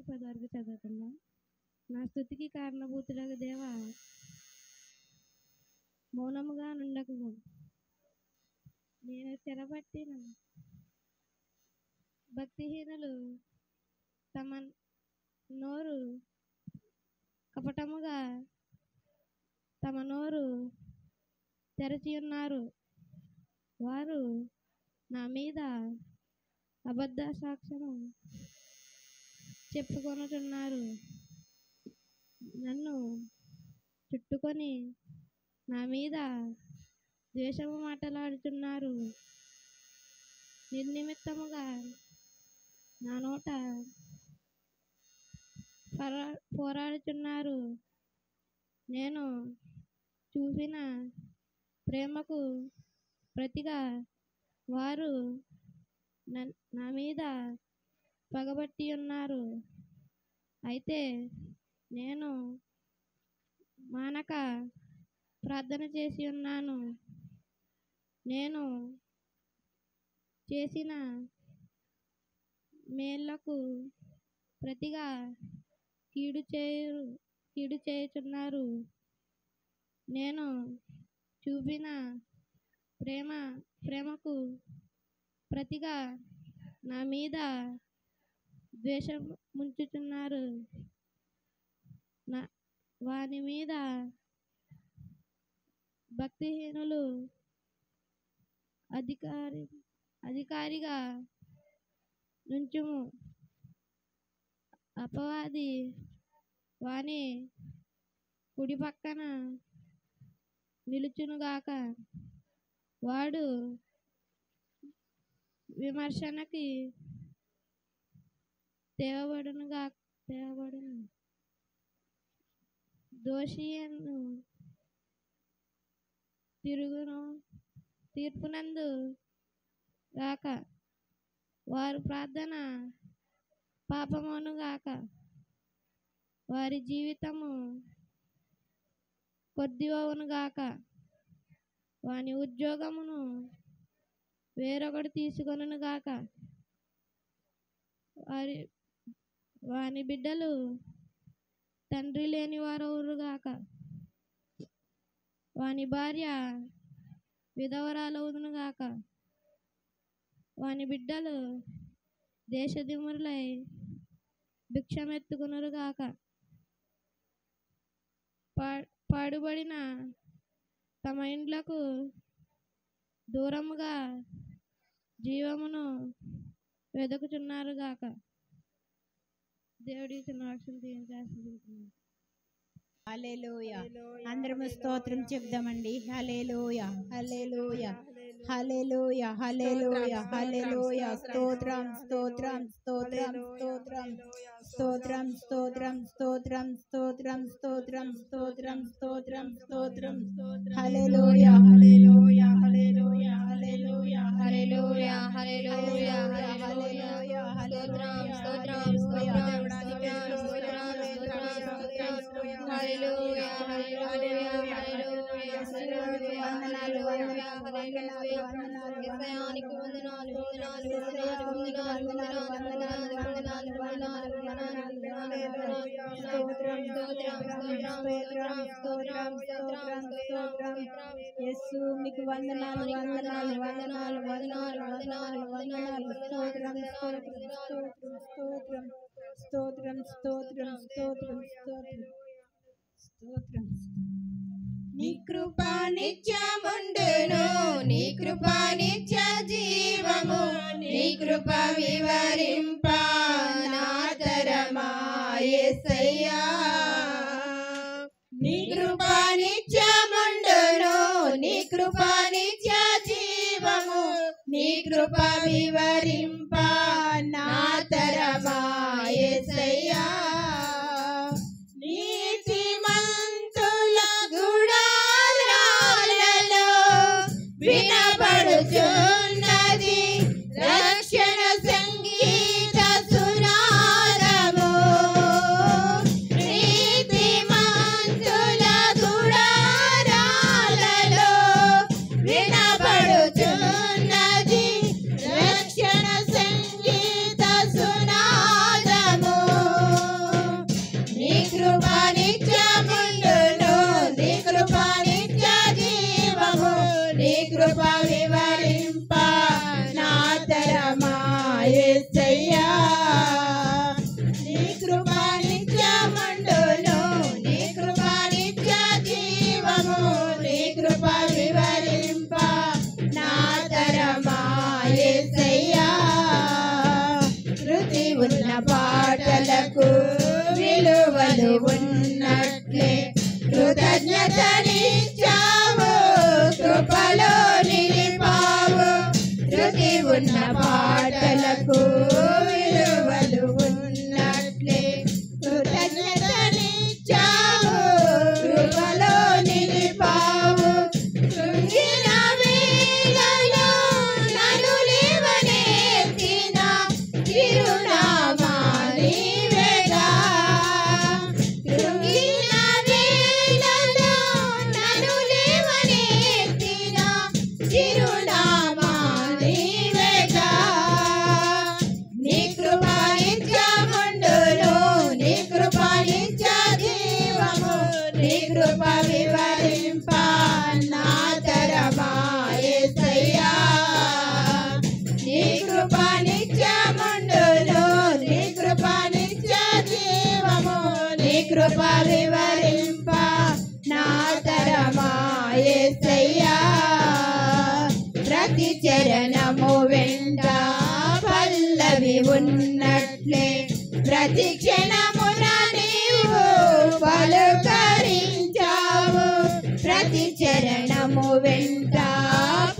10 వరకు చదువుకుందాం. నా స్తుతికి కారణభూతుడగు దేవా, మౌనముగా నుండకు. నేను చెరపట్టిన భక్తిహీనులు తమ నోరు కపటముగా తమ నోరు తెరచి ఉన్నారు. వారు నా మీద అబద్ధ సాక్ష్యము చెప్పుకొనుచున్నారు. నన్ను చుట్టుకొని నా మీద ద్వేషము మాట్లాడుతున్నారు. నిర్నిమిత్తముగా నా నోట పోరాడుచున్నారు. నేను చూపిన ప్రేమకు ప్రతిగా వారు నా మీద పగబట్టి ఉన్నారు. అయితే నేను మానక ప్రార్థన చేసి ఉన్నాను. నేను చేసిన మేళ్లకు ప్రతిగా కీడు చేయుచున్నారు. నేను చూపిన ప్రేమకు ప్రతిగా నా మీద ద్వేషం ముంచుచున్నారు. వాని మీద భక్తిహీనులు అధికారిగా నుంచుము. అపవాది వాని కుడి పక్కన నిలుచునుగాక. వాడు విమర్శనకి తేవబడును. దోషియను తీర్పునందు గాక. వారు ప్రార్థన పాపమును గాక. వారి జీవితము కొద్దివవును గాక. వాని ఉద్యోగమును వేరొకడు తీసుకొనును గాక. వాని బిడ్డలు తండ్రి లేని వారవురు గాక. వాని భార్య విధవరాలవును గాక. వాని బిడ్డలు దేశదిమురులై భిక్షమెత్తుకునురు గాక. పాడుబడిన తమ ఇండ్లకు దూరముగా జీవమును వెదకుచున్నారు గాక. దేవుడి వాక్యం చేస్తున్నాను. హల్లెలూయా. అందరము స్తోత్రం చెప్దామండి. హల్లెలూయా, హల్లెలూయా, హల్లెలూయా, హల్లెలూయా, హల్లెలూయా. స్తోత్రం, స్తోత్రం, స్తోత్రం, స్తోత్రం, స్తోత్రం, స్తోత్రం, స్తోత్రం, స్తోత్రం, స్తోత్రం, స్తోత్రం, స్తోత్రం, స్తోత్రం. హల్లెలూయా, హల్లెలూయా, హల్లెలూయా, హల్లెలూయా, హల్లెలూయా, హల్లెలూయా, హల్లెలూయా, హల్లెలూయా, స్తోత్రం, స్తోత్రం, హల్లెలూయా, హల్లెలూయా, హల్లెలూయా, వందనాలు, వందనాలు, వందనాలు, వందనాలు, యేసయ్యానికి వందనాలు, వందనాలు, వందనాలు, వందనాలు, వందనాలు, వందనాలు, వందనాలు, వందనాలు, హల్లెలూయా. స్తోత్రం, స్తోత్రం, స్తోత్రం, స్తోత్రం, స్తోత్రం, స్తోత్రం. యేసు మీకు వందనాలు, వందనాలు, వందనాలు, వందనాలు, వందనాలు, వందనాలు. స్తోత్రం, స్తోత్రం, స్తోత్రం, స్తోత్రం, స్తోత్రం, స్తోత్రం, స్తోత్రం, స్తోత్రం, స్తోత్రం. నీ కృప నిత్యముండును, నీ కృప నిత్య జీవము, నీ కృప వివరింప నా తరమా యేసయ్యా. నీ కృప నిత్యముండును, నీ కృప నిత్య జీవము, నీ కృప వివరింప నా తరమా యేసయ్యా. వినబడుచున్నది రక్షణ సంగీత సునాదము. నీతిమంతుల గుడారాలలో వినబడుచున్నది రక్షణ సంగీత సునాదము. కృతజ్ఞతనిచ్చావు కృపలో నిలిపావు శృతి ఉన్న పాటలకు విలువలు ఉన్నట్లే కృతజ్ఞతనిచ్చావు కృపలో నిలిపావు కృంగిన వేళలో నన్ను లేవనెత్తిన చిరునామా నీవేగా కృంగిన వేళలో నన్ను లేవనెత్తిన చిరునామా నీవేగా నీ కృప నిత్యముండును నీ కృప నిత్య జీవము నీ కృప వివరింప నా తరమా యేసయ్యా నీ కృప నిత్యముండును నీ కృప నిత్య జీవము నీ కృప వివరింప నా తరమా యేసయ్యా ప్రతి చరణము వెంట పల్లవి ఉన్నట్లే ప్రతి క్షణమున నీవు పలుకరించావు ప్రతి చరణము వెంట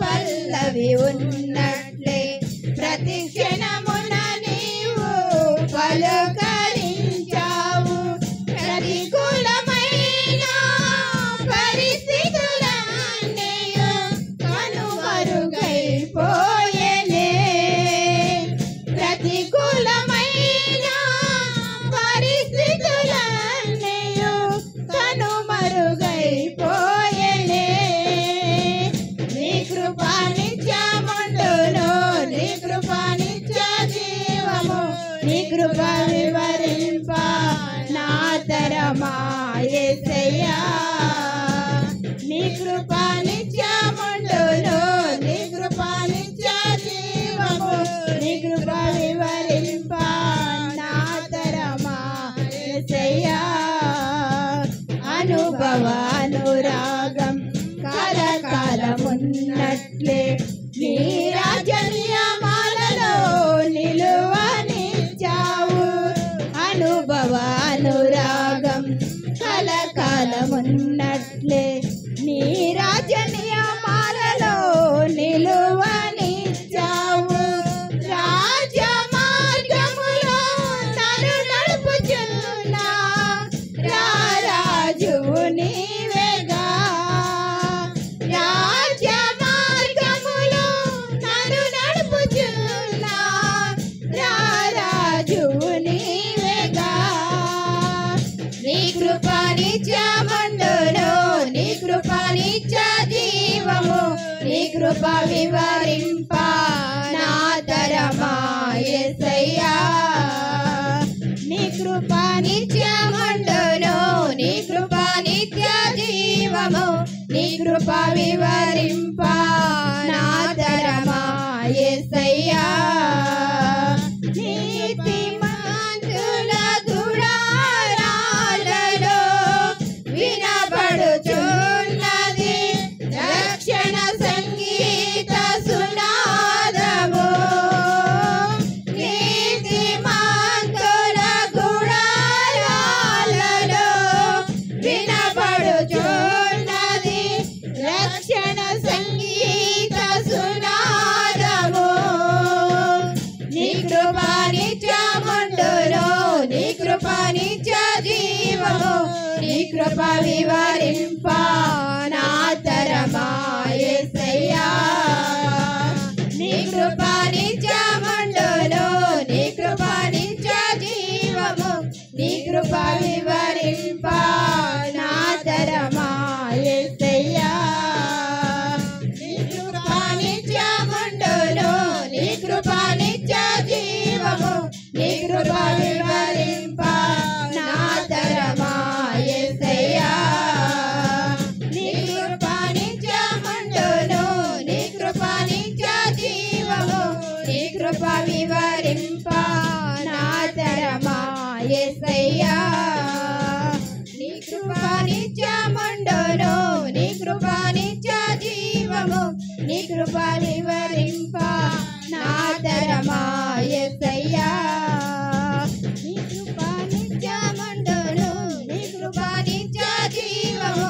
పల్లవి ఉన్నట్లే ప్రతి క్షణమున నీవు పలుకరించావు ప్రతికూలమైన పరిస్థితులన్నీయు కనుమరుగైపోయేనే ప్రతికూలమైన పరిస్థితులన్నీయు కనుమరుగైపోయేనే నీ కృప నిత్యముండును నీ కృప నిత్య జీవము నీ కృప వివరింప నా తరమా యేసయ్యా నీ కృప నిత్యముండును నీ కృప నిత్య జీవము నీ కృప వివరింప నా తరమా యేసయ్యా అనుభవ అనురాగం కలకాలమున్నట్లే నీ రాజనియమాలలో నిలువనిచ్చావు అనుభవ అనురాగం కలకాలమున్నట్లే నీ రాజనియమాలలో నిలువనిచ్చావు రాజ మార్గములో నన్ను నడుపుచున్నా రారాజువు నీవేగా రాజ మార్గములో నన్ను నడుపుచున్నా రారాజువు నీవేగా నీ కృప నిత్యముండును నీ కృప నిత్య జీవము నీ కృప వివరింప నా తరమా యేసయ్యా నీ కృప నిత్యముండును నీ కృప నిత్య జీవము నీ కృప వివరింప నా తరమా యేసయ్యా నీతిమంతుల గుడారాలలో వినబడుచున్నది రక్షణ సంగీత సునాదము నీతిమంతుల గుడారాలలో వినబడుచున్నది రక్షణ సంగీత సునాదము నీ కృప నిత్యముండును నీ కృప నిత్య జీవము నీ కృప వివరింప నా తరమా యేసయ్యా నీ కృప నిత్యముండును నీ కృప నిత్య జీవము నీ కృప వివరింప నా తరమా యేసయ్యా నీ కృప నిత్యముండును నీ కృప నిత్య జీవము నీ కృప వివరింప నా తరమా యేసయ్యా నీ కృప నిత్యముండును నీ కృప నిత్య జీవము నీ కృప వివరింప నా తరమా యేసయ్యా నీ కృప నిత్యముండును నీ కృప నిత్య జీవము నీ కృప వివరింప నా తరమా యేసయ్యా నీ కృప నిత్యముండును నీ కృప నిత్య జీవము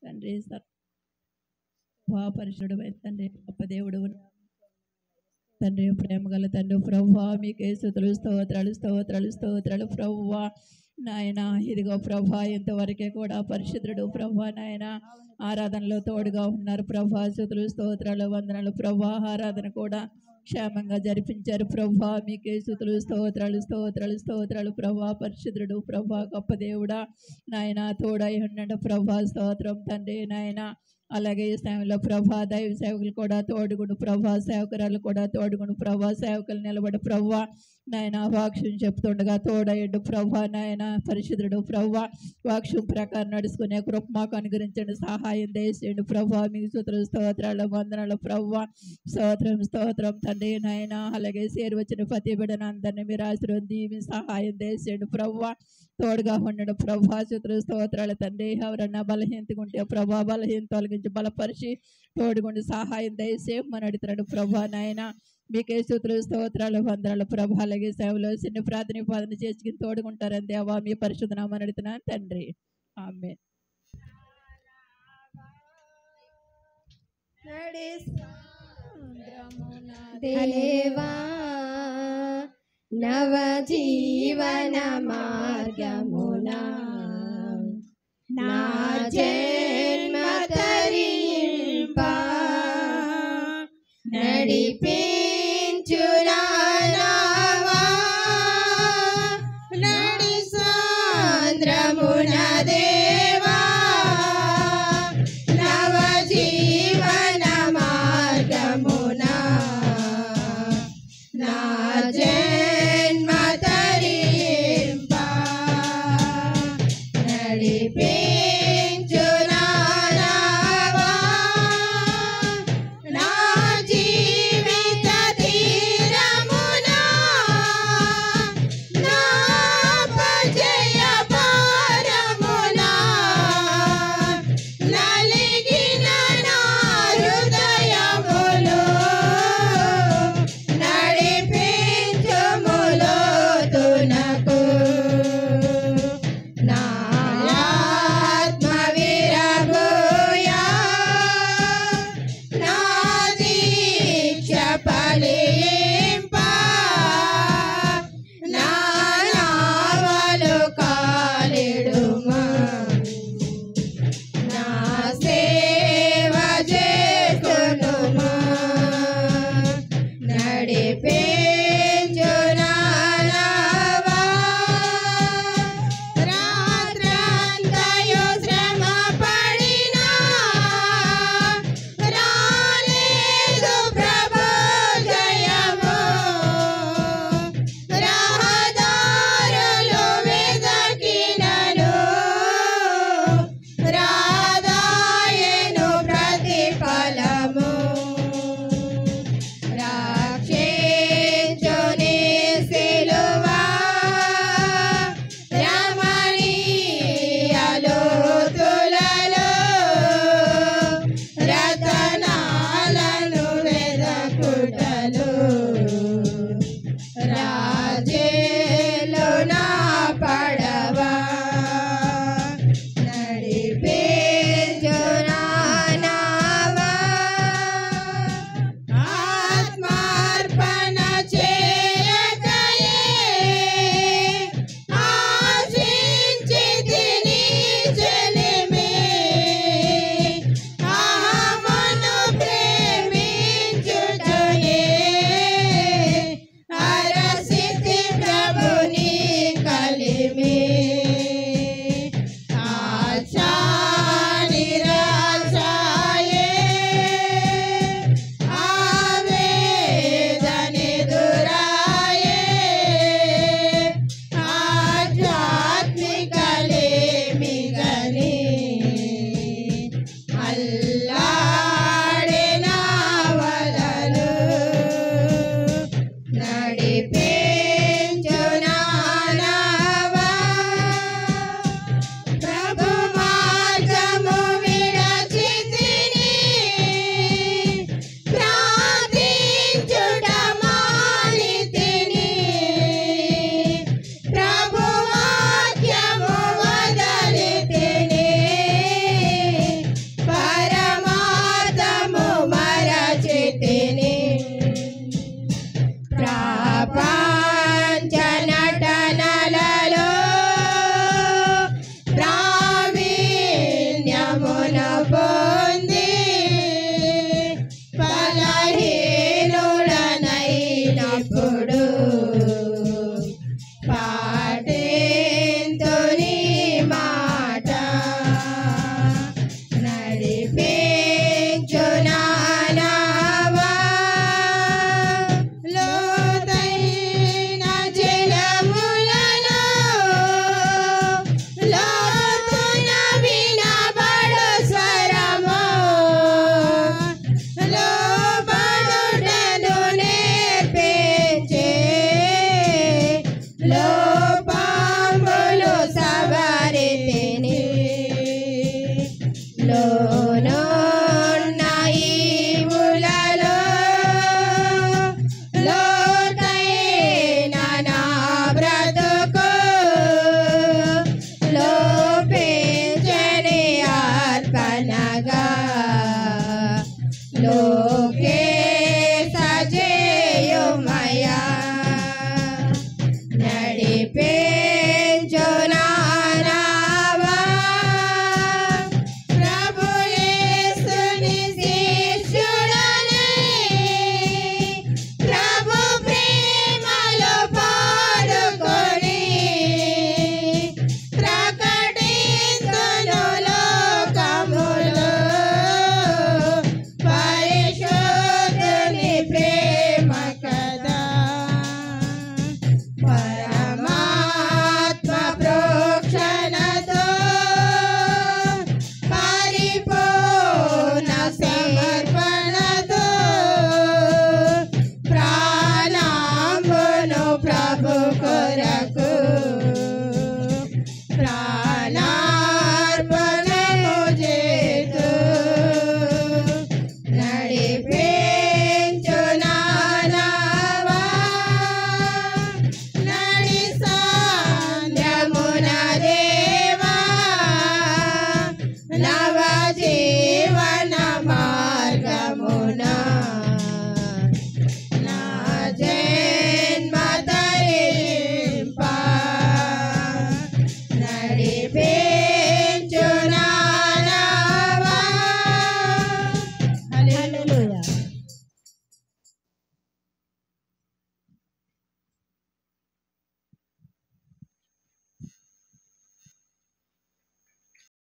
తండ్రి పరిశుడు తండ్రి గొప్ప దేవుడు తండ్రి, ప్రేమ గల తండ్రి ప్రభువా, మీకే స్తుతులు స్తోత్రాలు స్తోత్రాలు స్తోత్రాలు ప్రభువా. నాయన ఇదిగో ప్రభా, ఇంతవరకే కూడా పరిశుద్ధుడు ప్రభా నాయన ఆరాధనలో తోడుగా ఉన్నారు ప్రభా. స్తుతులు స్తోత్రాలు వందనాలు ప్రభా. ఆరాధన కూడా క్షేమంగా జరిపించారు ప్రభా. మీకే స్తుతులు స్తోత్రాలు స్తోత్రాలు స్తోత్రాలు ప్రభా. పరిశుద్ధుడు ప్రభా, గొప్ప దేవుడా నాయన తోడై ఉన్నాడు ప్రభా. స్తోత్రం తండ్రి నాయన. అలాగే ఈ సమయంలో ప్రభా దైవ సేవకులు కూడా తోడుగుడు ప్రభా, సేవకురాలు కూడా తోడుగుడు ప్రభా. సేవకులు నిలబడి ప్రభా నాయన వాక్యం చెప్తుండగా తోడయ్యడు ప్రభా నాయన. పరిశుద్ధుడు ప్రభా, వాక్యం ప్రకారం నడుచుకునే కృప మాకు అనుగ్రహించండి, సహాయం దయచేయండి ప్రభా. మీకు స్తుతులు స్తోత్రాలు వందనాలు ప్రభా. స్తోత్రం స్తోత్రం తండ్రి నాయన. అలాగే చేరి వచ్చిన ప్రతి బిడ్డను అందరినీ మీరు ఆశీర్వదించి మీ సహాయం దయచేయండి ప్రభా. తోడుగా ఉండడు ప్రభా. స్తుతులు స్తోత్రాలు తండ్రి. ఎవరన్నా బలహీనతగా ఉంటే ప్రభా బలహీన తొలగించి బలపరిచి తోడుగుండి సహాయం దయచేయమని అడుగుతున్నాడు ప్రభా నాయన. మీకే స్తుతులు స్తోత్రాలు వందనాలు ప్రభా. అలాగే సేవలో చిన్న ప్రార్థన చేసుకుని తోడుకుంటారని దేవా మీ పరిశుద్ధ నామమున అడుగుతున్నాను తండ్రి, ఆమేన్. దేవా నవ జీవన మార్గమున నా జన్మ తరింప నడిపించునా నావా నడి సాంద్రమున దేవా నవ జీవన మార్గమున నా